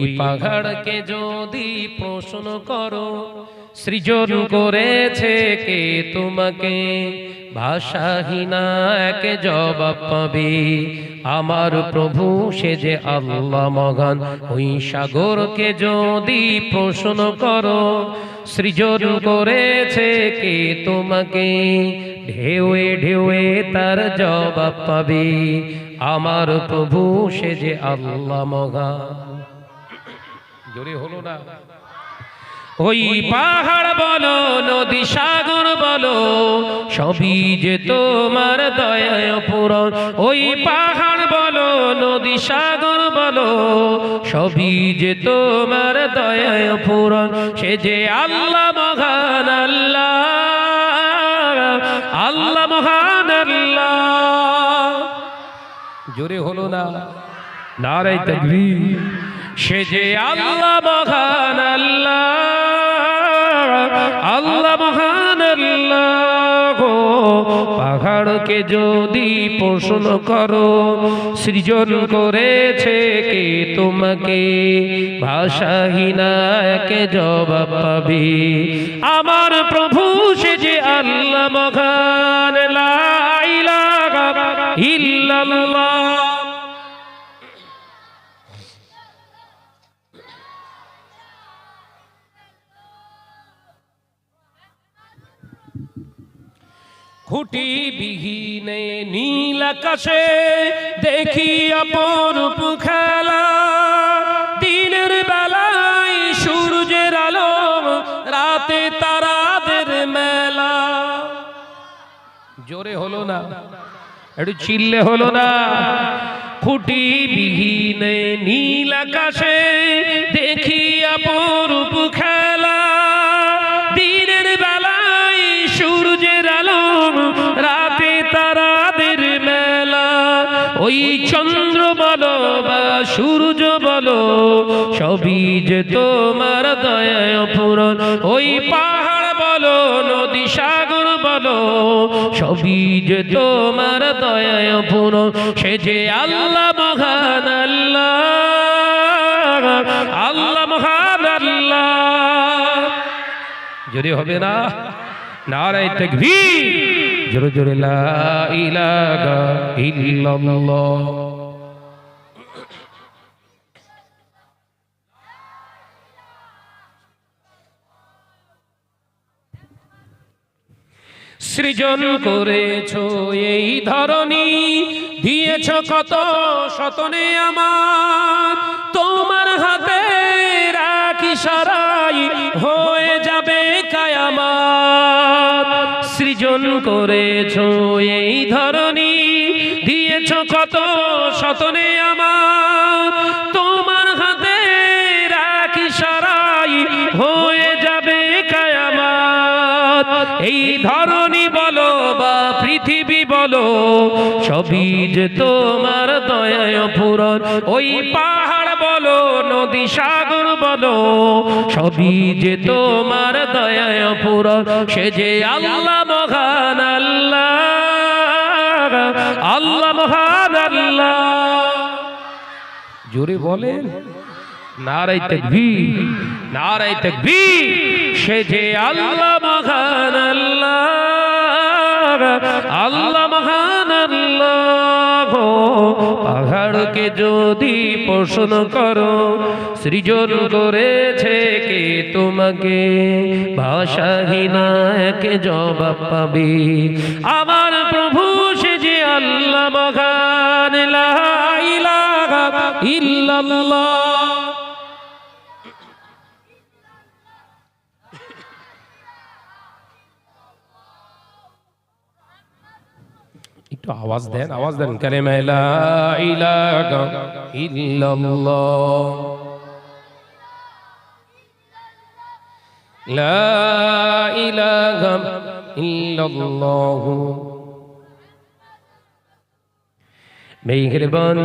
ওই পাহাড়কে যদি প্রশ্ন করো সৃজন করেছে কে তোমাকে, ভাষাহীন এক জবাব পাবে আমার প্রভু সে যে আল্লাহ মহান। ওই সাগরকে যদি প্রশ্ন করো সৃজন করেছে কে তোমাকে, ঢেউয়ে ঢেউয়ে তার জবাব পাবে আমার প্রভু সে যে আল্লাহ মহান। জোরে হলো না? ওই পাহাড় বলো নদী সাগর বলো সবই যে তোমার দয়ায় পূরণ। ওই পাহাড় বলো নদী সাগর বলো সবই যে তোমার দয়ায় পূরণ। সে যে আল্লাহ মহান আল্লাহ, আল্লাহ মহান আল্লাহ। জোরে হলো না? নারে তাকবীর। সে যে আল্লাহ মহান আল্লাহ, আল্লাহ মহান আল্লাহ। পাহাড়কে যদি প্রশ্ন করো সৃজন করেছে কে তোমাকে, ভাষাহীন এক জবাব পাবে আমার প্রভু সে যে আল্লাহ মহান। লা ইলাহা ইল্লাল্লাহ। খুঁটি বিহীনে নীল আকাশে দেখি অপরূপ খেলা, দিনের বেলায় সূর্যের আলো রাতে তারাদের মেলা। জোরে হলো না? একটু চিল্লে হলো না? খুঁটি বিহীনে নীল আকাশে দেখি অপরূপ খেলা, দিনের বেলায় সূর্যের আলো রাতে তারাদের মেলা। ওই চন্দ্র বলো বা সূর্য বলো সবই যে তোমার দয়ায় পূরণ। ওই পাহাড় বলো নদী সাগর বলো সবই যে তোমার দয়ায় পূরণ। সে যে আল্লাহ মহান আল্লাহ, আল্লাহ মহান আল্লাহ। যদি হবে না? নারে তাকবীর। জোরে জোরে লা ইলাহা ইল্লাল্লাহ। সৃজন করেছো এই ধরনী, দিয়েছ কত শতনে আমার, তোমার হাতে রাখি সারাই হয়ে যাবে কায়ামাত। সৃজন করেছো এই ধরনী, দিয়েছ কত শতনে আমার, তোমার হাতে রাখি সারাই হয়ে যাবে কায়ামাত। এই ধরনী বলো বা পৃথিবী বলো সবই যে তোমার দয়ায় পূরণ। ওই পাহাড় বলো নদী সাগর বলো সবই যে তোমার দয়ায় পূরণ। সে যে আল্লাহ মহান আল্লাহ, আল্লাহ মহান আল্লাহ। জোরে বলেন নারে তাকবীর, নারে তাকবীর। সে যে আল্লাহ মহান আল্লাহ, আল্লাহ মহান আল্লাহ। পাহাড়কে যদি প্রশ্ন করো সৃজন করেছে কে তোমাকে, ভাষাহীন এক জবাব পাবে আমার প্রভু সে যে আল্লাহ মহান। লা ইলাহা ইল্লাল্লাহ। একটু আওয়াজ দেন, আওয়াজ দেন। কালেমা লা ইলাহা ইল্লাল্লাহ, লা ইলাহা ইল্লাল্লাহ। মেহেরবান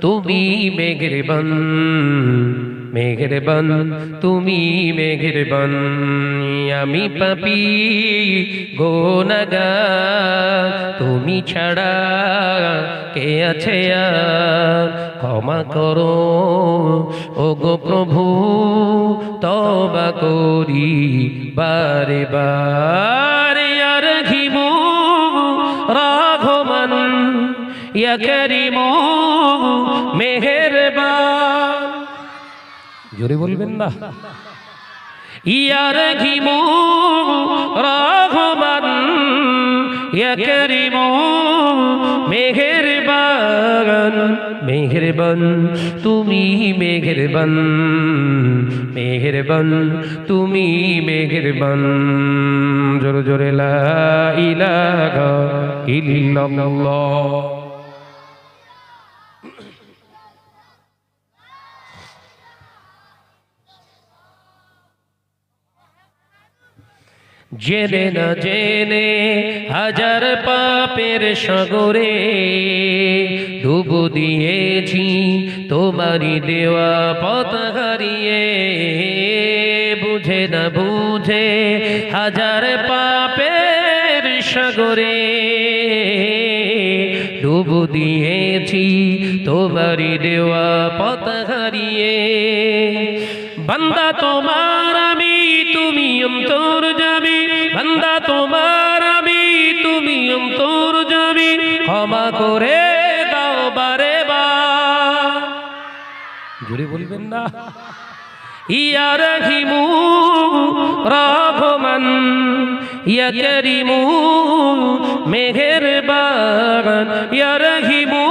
তুমি মেহেরবান, মেহেরবান তুমি মেহেরবান আমি পাপী গুনাহগার তুমি ছাড়া কে আছে আর ক্ষমা করো ওগো প্রভু তওবা করি বারে বারে ইয়া রহিমু রাঘমান ইয়া করিমু মেহেরবান জোরে বলবেন না ইয়া রহিমু রাঘমান ইয়া করিমু মেহেরবান মেহেরবান তুমি মেহেরবান মেহেরবান তুমি মেহেরবান জোরে জোরে লা ইলাহা ইল্লাল্লাহ জেনে না জেনে হাজার পাপের সাগরে ডুব দিয়েছি তোমারই দেওয়া পথ হারিয়ে বুঝে না বুঝে হাজার পাপের সাগরে ডুব দিয়েছি তোমারই দেওয়া পথ হারিয়ে বান্দা তোমার আমি তুমি অন্তর যাবি বান্দা তোমার আমি তুমি অন্তর যাবি ক্ষমা করে দাও বারে বার জোরে বলবেন না ইয়া রহিমু রাঘমান ইয়া করিমু মেহেরবান ইয়া রহিমু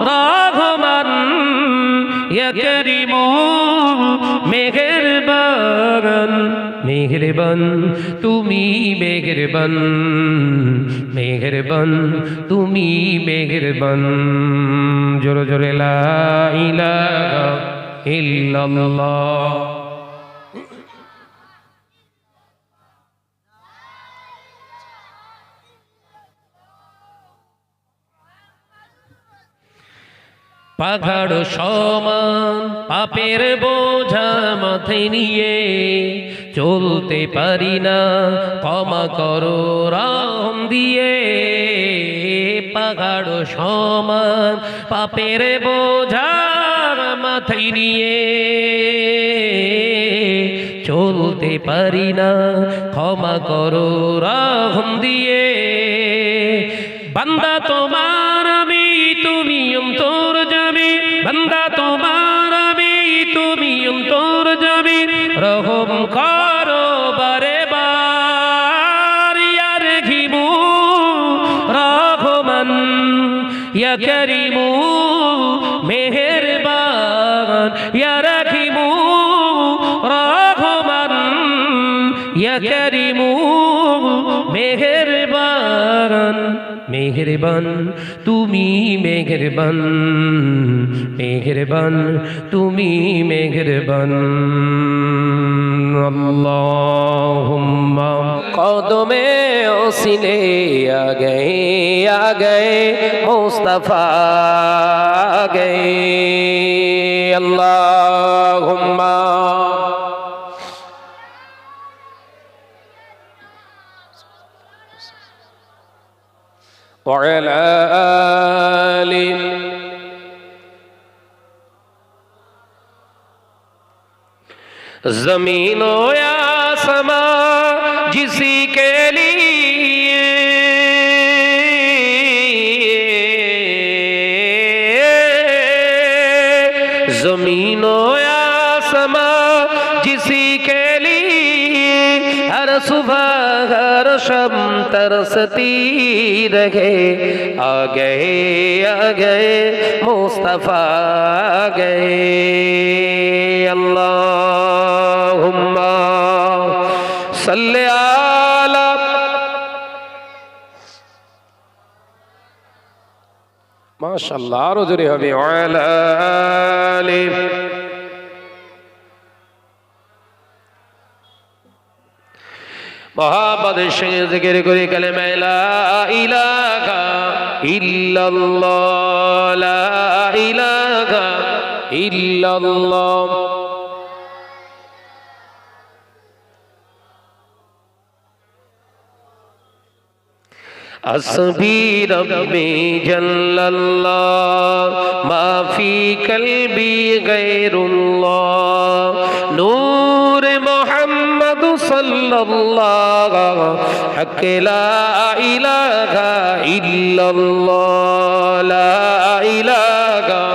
রাঘমান ইয়া করিমু মেহেরবান মেহেরবান তুমি মেহেরবান মেহেরবান তুমি মেহেরবান জোরে জোরে লা ইলাহা ইল্লাল্লাহ পাহাড় সমান পাপের বোঝা মাথায় নিয়ে চলতে পারি না ক্ষমা করো রহম দিয়ে পাহাড় সমান পাপের বোঝা মাথায় নিয়ে চলতে পারি না ক্ষমা করো রহম দিয়ে বান্দা তোমার আমি তুমি অন্তর যাবি বান্দা তোমার আমি তুমি অন্তর যাবি রহম করো বারে বার ইয়া রহিমু রাঘমান ইয়া করিমু মেহেরবান ইয়া রহিমু রাঘমান ইয়া করিমু মেহেরবান মেহেরবান তুমি মেহেরবান মেহেরবান তুমি মেহেরবান আল্লাহুম্মা কদমে ওসিলে আ গয়ে মুস্তাফা আ গয়ে আল্লাহুম্মা وعلى آل ज़मीन या समा जिसी के लिए ज़मीन या समा जिसी के लिए हर सुबह हर शब तरसती रहे आ गए मुस्तफा आ गए अल्लाहुम्मा सल्ले आला माशाअल्लाह आरो जोरे हबे आला आले मोहब्बत से जिक्र करे कलमा ला इलाहा इल्लल्लाह ला इलाहा ইল্লাল্লাহ আসবি রব্বি জাল্লাল্লাহ মা ফি কলবি গায়রুল্লাহ নূর মুহাম্মদ সাল্লাল্লাহ হক লা ইলাহা ইল্লাল্লাহ লা ইলাহা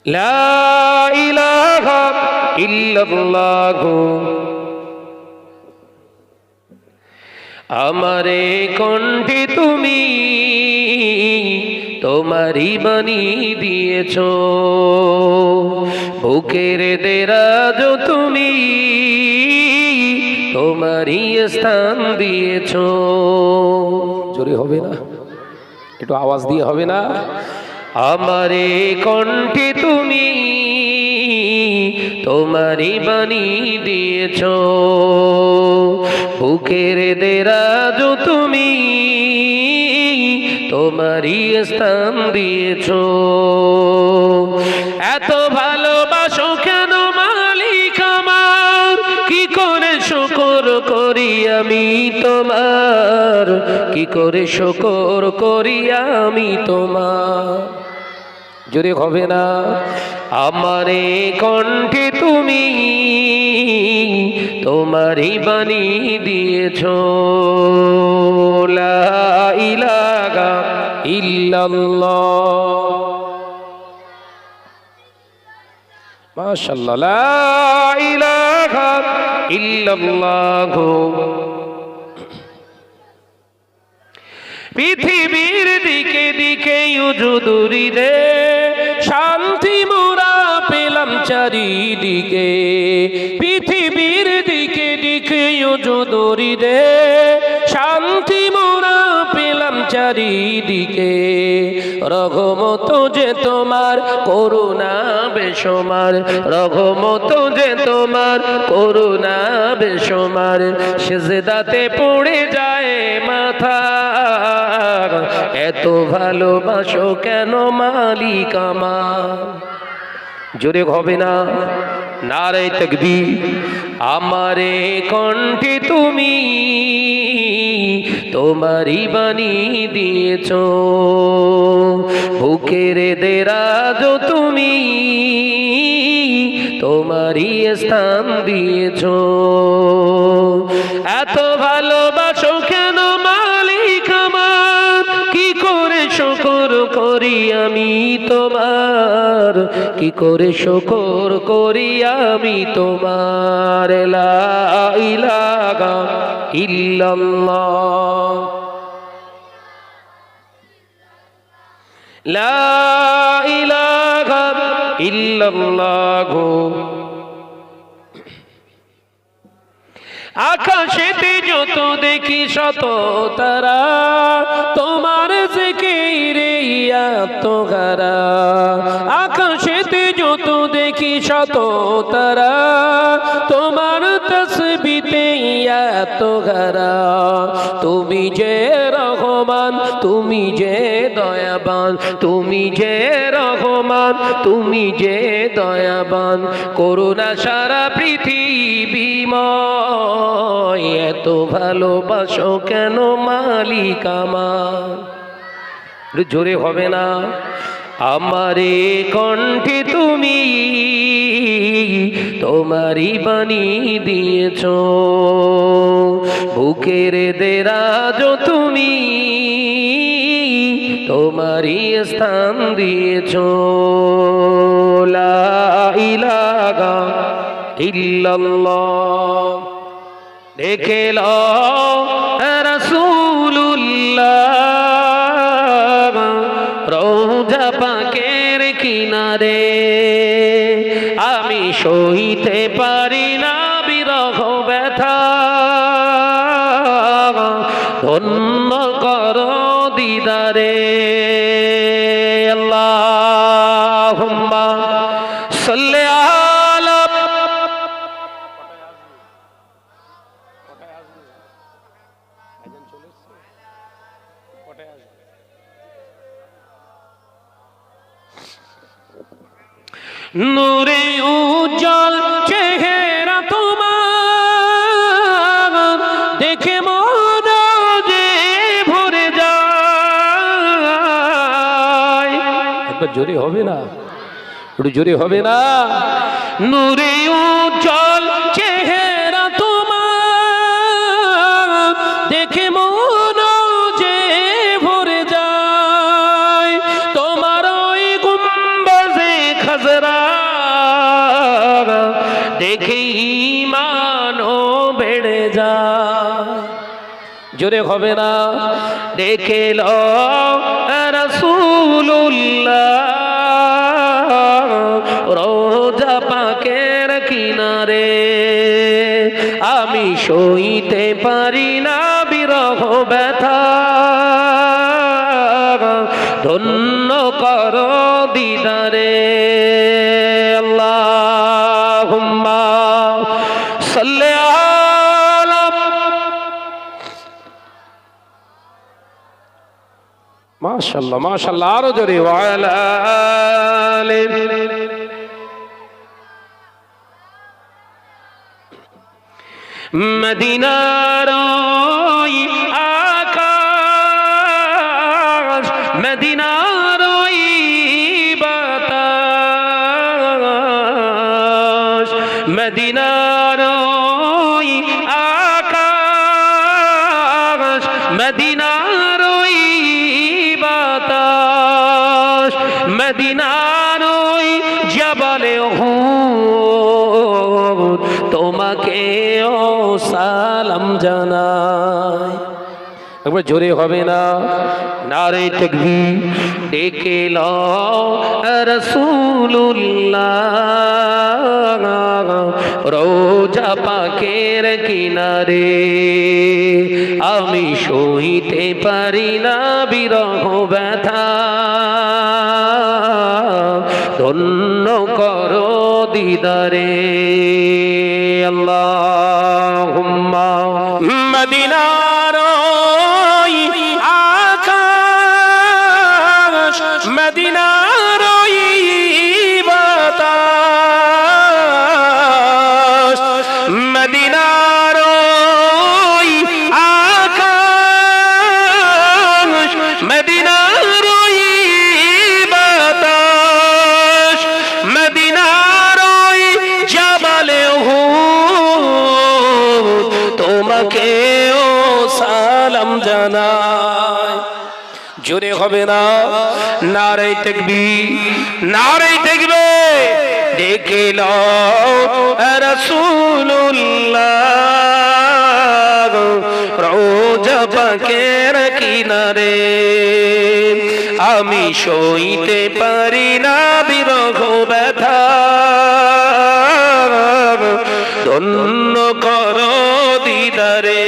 লা ইলাহা ইল্লাল্লাহ আমারে কণ্ঠে তুমি তোমারই বাণী দিয়েছো বুকের দেরাজ তুমি তোমারই স্থান দিয়েছো জোরে হবে না একটু আওয়াজ দিয়ে হবে না আমারে কণ্ঠে তুমি তোমারই বাণী দিয়েছো বুকের দেরাজ তুমি তোমারই স্থান দিয়েছো এত ভালোবাসো কেন মালিক আমার কি করে শুকর করি আমি তোমার কি করে শুকর করি আমি তোমার জোরে হবে না আমারে কণ্ঠে তুমি তোমারই বাণী দিয়েছো লা ইলাহা ইল্লাল্লাহ মাশাআল্লাহ লা ইলাহা ইল্লাল্লাহ পৃথিবীর দিকে দিকে উজুদুরি রে শান্তি মোরা পেলাম চারিদিকে পৃথিবীর দিকে দিকে উজুদুরি রে শান্তি মোরা পেলাম চারিদিকে রহমত যে তোমার করুণা বেশমার রহমত যে তোমার করুণা বেশমার সিজদাতে পড়ে যায় মাথা এত ভালোবাসো কেন মালিক আমার জোরে হবে না নারে তাকবীর আমারে কণ্ঠে তুমি তোমারই বাণী দিয়েছো বুকের দেরাজ তুমি তোমারই স্থান দিয়েছো এত ভালোবাসো কেন মালিক আমার কি করে শুকর করি আমি তোমার কি করে শুকর করি আমি তোমার লা ইলাহা ইল্লাল্লাহ লা ইলাহা ইল্লাল্লাহ আকাশেতে যত দেখি শত তারা তোমার জিকিরে আত্মহারা আকাশেতে যত দেখি শত তারা তোমার তসবিতে আত্মহারা তুমি যে রহমান তুমি যে দয়াবান তুমি যে রহমান তুমি যে দয়াবান করুণা সারা পৃথিবীময় এত ভালোবাসো কেন মালিক আমার জোরে হবে না আমারে কণ্ঠে তুমি তোমারই বাণী দিয়েছো বুকের দেরাজ তুমি তোমারই স্থান দিয়েছো লা ইলাহা ইল্লাল্লাহ দেখে লো রাসূলুল্লাহ রওজা পাকের কিনারে আমি সইতে পারি না বিরহ ব্যথা ধন্য করো দিদারে আল্লাহুম্মা সাল্লি আলা নূরে উজ্জ্বল চেহারা তোমার দেখে মন যে ভরে যায়। একবার জোরে হবে না? একটু জোরে হবে না? নূরে উজ্জ্বল চেহারা তোমার দেখে মন যে ভরে যায়। তোমার ওই গুম্বাজে খাজরা দেখে ঈমানও বেড়ে যায়। জোরে হবে না? দেখে লো রাসূলুল্লাহ রোজা পাকের কিনারে, আমি সইতে পারি না বিরহ ব্যথা, ধন্য করো দিদারে। আল্লাহুম্মা সাল্লি আলা মাশাআল্লাহ মাশাআল্লাহ, আরো জোরে ওয়ালা আলি। মদিনার ওই আকাশ, মদিনার ওই বাতাস, মদিনার ওই আকাশ, মদিনার ওই বাতাস, মদিনার ওই জবালে উহুদ তোমাকে ও সালাম জানাই। একবার জোরে হবে না? নারে তাকবীর। ডেকে লও রাসূলুল্লাহ রোজা পাকের কিনারে, আমি সইতে পারি না বিরহ ব্যথা, ধন্য করো দিদারে। আল্লাহুম্মা মদিনার ওই আকাশ, মদিনার ওই বাতাস, মদিনার ওই আকাশ, মদিনার ওই বাতাস, মদিনার ওই জাবালে উহুদ তোমাকে ও সালাম জানাই। জোরে হবে না? নারে তাকবীর, নারে তাকবীর। ডেকে লও রাসূলুল্লাহ রোজা পাকের কিনারে, আমি সইতে পারি না বিরহ ব্যথা, ধন্য করো দিদারে।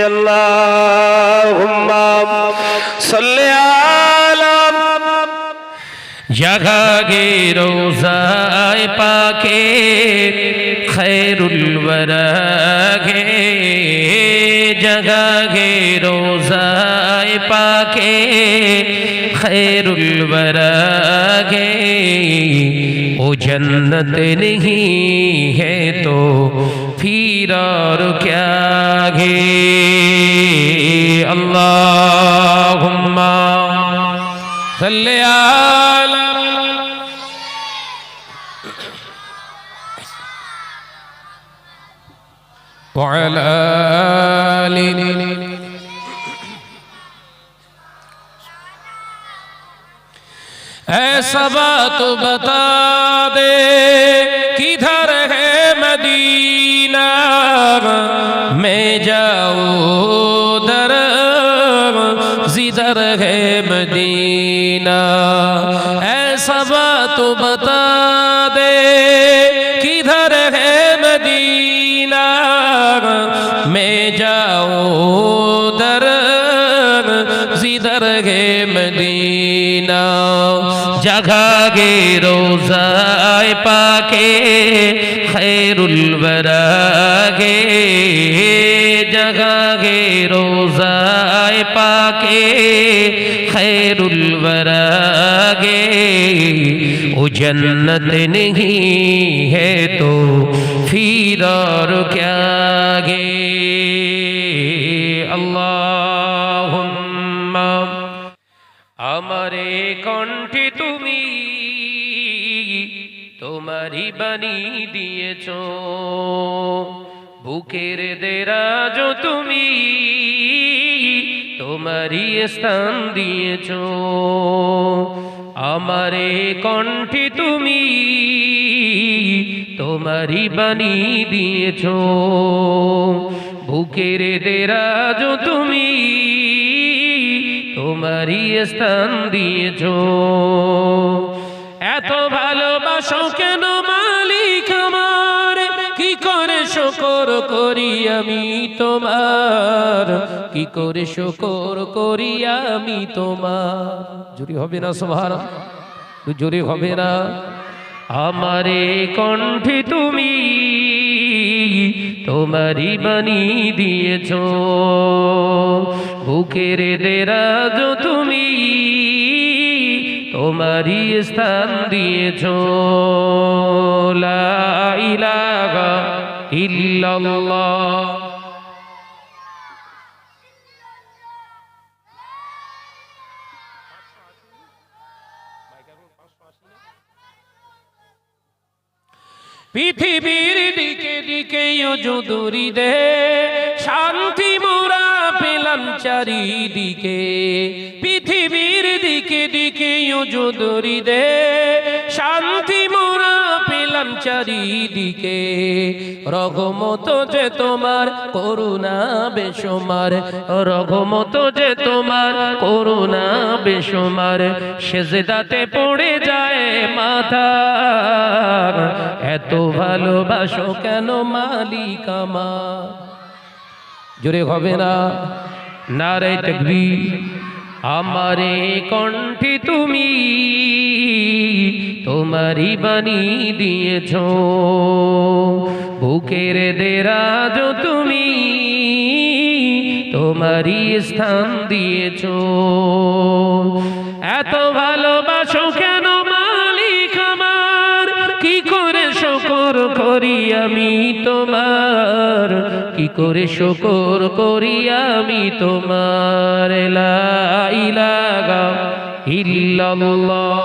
আল্লাহুম্মা সাল্লি আলা জগাগে রোজায়ে পাকে খৈরুল ওয়ারা গে, জগাগে রোজায়ে পাকে खैरुल वरा गे, वो जन्नत नहीं है तो फिर और क्या गे। अल्लाहुम्मा सल्ली अला वअला आलि। ऐसा बात बता दे किधर है मदीना, मैं जाऊँ उधर जिधर है मदीना। ऐसा बात बता दे किधर है मदीना, मैं जाऊँ उधर जिधर है मदीना। जगागे रोज़ाए पाके खैरुल वरा गे, जगागे रोज़ाए पाके खैरुल वरा गे, वो जन्नत नहीं है तो फिर और क्या गे। अल्लाहुम्मा আমারে কণ্ঠে তুমি তোমারই বাণী দিয়েছ, বুকের দেরাজ তুমি তোমারই স্থান দিয়েছ। আমারে কণ্ঠে তুমি তোমারই বাণী দিয়েছ, বুকের দেরাজ তুমি তোমারই স্থান দিয়েছ। এত ভালোবাসো কেন মালিক আমার, কি করে শুকর করি আমি তোমার, কি করে শুকর করি আমি তোমার। জোরে হবে না সুবহানাল্লাহ, জোরে হবে না। আমারে কণ্ঠে তুমি তোমারই বাণী দিয়েছ, বুকের দেরাজ তুমি তোমারই স্থান দিয়েছ। লা ইলাহা ইল্লাল্লাহ। পৃথিবীর দিকে দিকে যদুরি দে, শান্তি মোরা পেলাম চারিদিকে। পৃথিবীর দিকে দিকে যদুরি দে, শান্তি মোরা পেলাম চারিদিকে। রহমত যে তোমার করুণা বেসুমার, রহমত যে তোমার করুণা বেসুমার। সেজদাতে পড়ে যায় মাথা, এত ভালোবাসো কেন মালিক আমার। জোরে হবে না, নারে তাকবীর। আমারে কণ্ঠে তুমি তোমারই বাণী দিয়েছ, বুকের দেরাজ তুমি তোমারই স্থান দিয়েছ। এত ভালোবাসো কেন মালিক আমার, কি করে শুকর করি আমি তোমার, কি করে শুকর করি আমি তোমার। লা ইলাহা ইল্লাল্লাহ।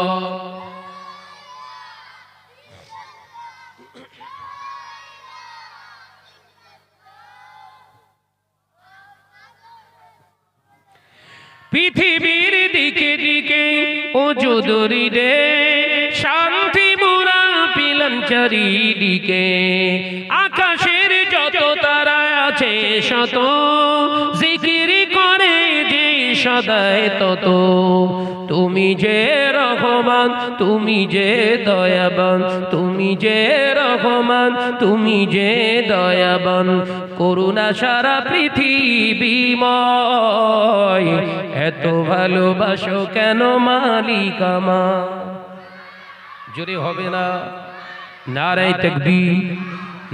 পৃথিবীর দিকে দিকে ও যদুরি দে, শান্তি মোরা পেলাম চারিদিকে। আকাশের যত তারা আছে শত, জিকির করে যে সদায় তত। তুমি যে রহমান তুমি যে দয়াবান, তুমি যে রহমান তুমি যে দয়াবান। করুণা সারা পৃথিবীময়, এত ভালোবাসো কেন মালিক আমার। জোরে হবে না, নারে তাকবীর,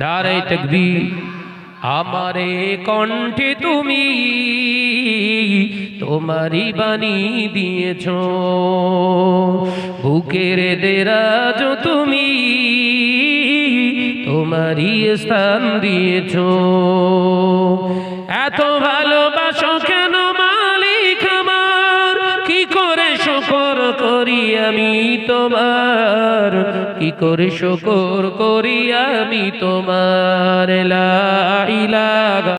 নারে তাকবীর। আমারে কণ্ঠে তুমি তোমারই বাণী দিয়েছ, বুকের দেরাজ তুমি তোমারই স্থান দিয়েছ। এত ভালোবাসো কেন মালিক আমার, কি করে শুকর করি আমি তোমার, কি করে শুকর করি আমি তোমার। লা ইলাহা